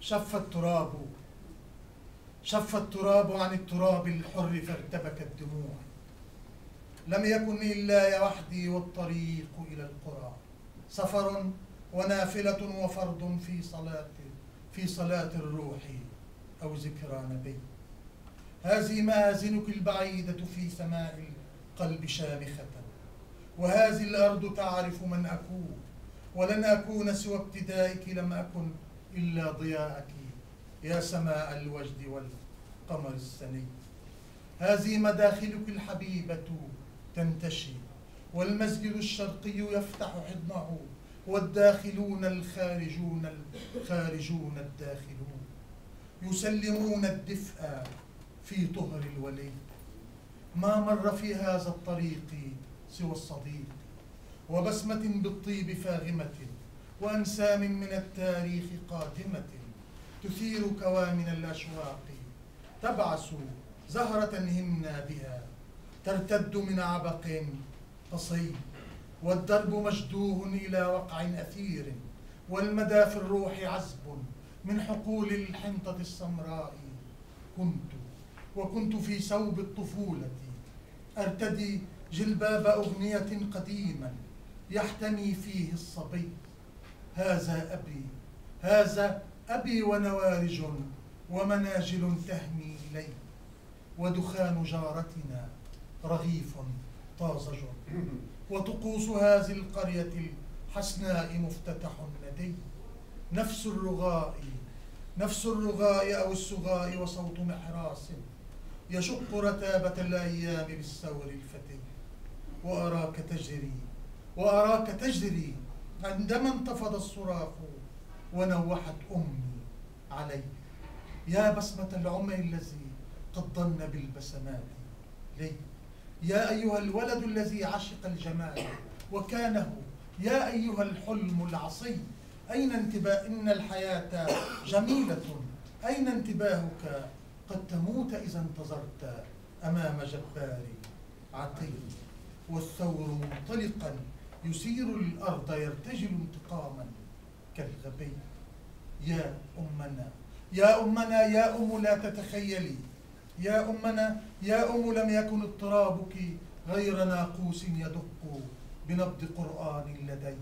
شف التراب عن التراب الحر فارتبكت دموع. لم يكن إلا وحدي والطريق إلى القرى، سفر ونافلة وفرض في صلاة الروح أو ذكرى نبي. هذه مآذنك البعيدة في سماء القلب شامخة، وهذه الأرض تعرف من أكون، ولن أكون سوى ابتدائك، لم أكن إلا ضياءك يا سماء الوجد والقمر السني. هذه مداخلك الحبيبة تنتشي، والمسجد الشرقي يفتح حضنه، والداخلون الخارجون الداخلون يسلمون الدفء في طهر الولي. ما مر في هذا الطريق سوى الصديق، وبسمة بالطيب فاغمة، وأنسام من التاريخ قادمة، تثير كوامن الأشواق، تبعث زهرة همنا بها، ترتد من عبق قصي، والدرب مشدوه إلى وقع أثير، والمدى في الروح عزب من حقول الحنطة السمراء. وكنت في ثوب الطفولة أرتدي جلباب أغنية قديما يحتمي فيه الصبي. هذا أبي ونوارج ومناجل تهمي إلي، ودخان جارتنا رغيف طازج، وطقوس هذه القرية الحسناء مفتتح ندي. نفس الرغاء أو السغاء، وصوت محراس يشق رتابة الأيام بالثور الفتي. وأراك تجري عندما انتفض الصراخ ونوحت أمي علي. يا بسمة العمر الذي قد ضن بالبسمات لي، يا أيها الولد الذي عشق الجمال وكانه، يا أيها الحلم العصي، أين انتباه؟ إن الحياة جميلة، أين انتباهك؟ قد تموت إذا انتظرت أمام جبار عتي. والثور منطلقا يسير الأرض يرتجل انتقاما كالغبي. يا أمنا يا أم لا تتخيلي، يا أمنا يا أم لم يكن اضطرابك غير ناقوس يدق بنبض قرآن لدي.